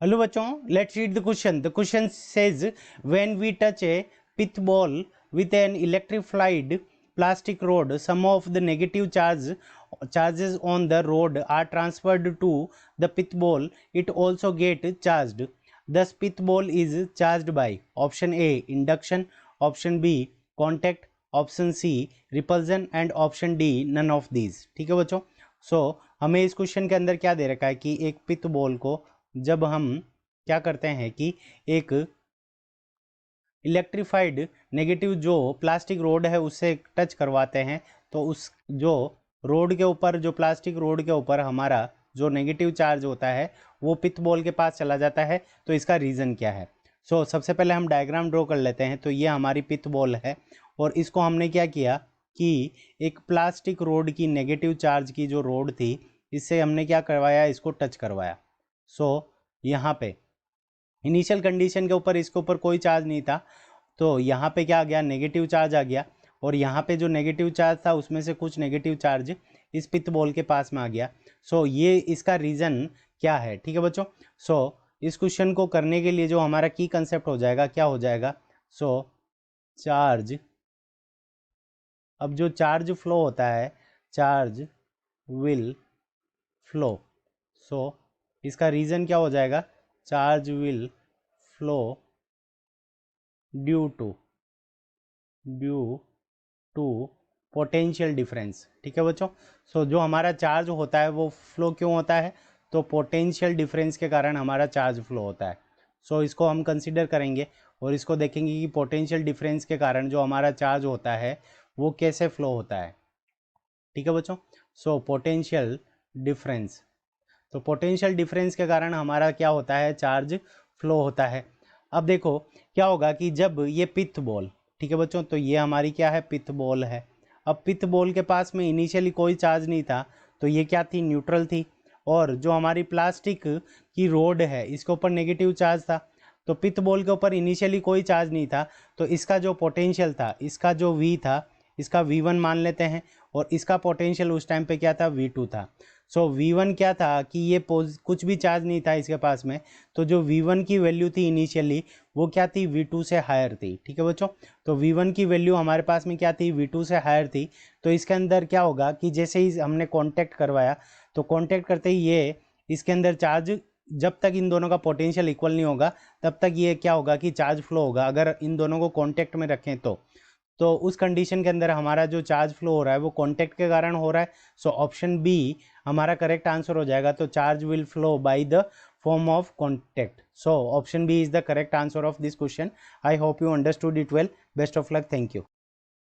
Hello बच्चों, let's read the question. The question says when we touch a pith ball with an electrified plastic rod, some of the negative charges on the rod are transferred to the pith ball. It also get charged. Thus pith ball is charged by option A induction, option B contact, option C repulsion and option D none of these. ठीक है बच्चों. सो हमें इस question के अंदर क्या दे रखा है कि एक पिथ बॉल को जब हम क्या करते हैं कि एक इलेक्ट्रीफाइड नेगेटिव जो प्लास्टिक रोड है उससे टच करवाते हैं, तो उस जो रोड के ऊपर, जो प्लास्टिक रोड के ऊपर हमारा जो नेगेटिव चार्ज होता है वो पिथ बॉल के पास चला जाता है. तो इसका रीज़न क्या है? सबसे पहले हम डायग्राम ड्रॉ कर लेते हैं. तो ये हमारी पिथ बॉल है और इसको हमने क्या किया कि एक प्लास्टिक रोड की नेगेटिव चार्ज की जो रोड थी इससे हमने क्या करवाया, इसको टच करवाया. यहाँ पे इनिशियल कंडीशन के ऊपर इसके ऊपर कोई चार्ज नहीं था, तो यहाँ पे क्या आ गया, नेगेटिव चार्ज आ गया. और यहाँ पे जो नेगेटिव चार्ज था उसमें से कुछ नेगेटिव चार्ज इस पिथ बॉल के पास में आ गया. ये इसका रीज़न क्या है? ठीक है बच्चों. इस क्वेश्चन को करने के लिए जो हमारा की कंसेप्ट हो जाएगा, क्या हो जाएगा, चार्ज. अब जो चार्ज फ्लो होता है, चार्ज विल फ्लो. इसका रीज़न क्या हो जाएगा, charge will flow due to potential difference. ठीक है बच्चों. जो हमारा चार्ज होता है वो फ्लो क्यों होता है, तो पोटेंशियल डिफरेंस के कारण हमारा चार्ज फ्लो होता है. इसको हम कंसिडर करेंगे और इसको देखेंगे कि पोटेंशियल डिफरेंस के कारण जो हमारा चार्ज होता है वो कैसे फ्लो होता है. ठीक है बच्चों. पोटेंशियल डिफरेंस, तो पोटेंशियल डिफरेंस के कारण हमारा क्या होता है, चार्ज फ्लो होता है. अब देखो क्या होगा कि जब ये पिथ बॉल, ठीक है बच्चों, तो ये हमारी क्या है, पिथ बॉल है. अब पिथ बॉल के पास में इनिशियली कोई चार्ज नहीं था, तो ये क्या थी, न्यूट्रल थी. और जो हमारी प्लास्टिक की रोड है इसके ऊपर नेगेटिव चार्ज था. तो पिथ बॉल के ऊपर इनिशियली कोई चार्ज नहीं था, तो इसका जो पोटेंशियल था, इसका जो V था, इसका V1 मान लेते हैं. और इसका पोटेंशियल उस टाइम पे क्या था, V2 था. V1 क्या था कि ये कुछ भी चार्ज नहीं था इसके पास में, तो जो V1 की वैल्यू थी इनिशियली वो क्या थी, V2 से हायर थी. ठीक है बच्चों. तो V1 की वैल्यू हमारे पास में क्या थी, V2 से हायर थी. तो इसके अंदर क्या होगा कि जैसे ही हमने कांटेक्ट करवाया, तो कांटेक्ट करते ही ये इसके अंदर चार्ज, जब तक इन दोनों का पोटेंशियल इक्वल नहीं होगा तब तक ये क्या होगा कि चार्ज फ्लो होगा. अगर इन दोनों को कांटेक्ट में रखें तो उस कंडीशन के अंदर हमारा जो चार्ज फ्लो हो रहा है वो कांटेक्ट के कारण हो रहा है. ऑप्शन बी हमारा करेक्ट आंसर हो जाएगा. तो charge will flow by the form of contact. Option B is the correct answer of this question. I hope you understood it well. Best of luck. Thank you.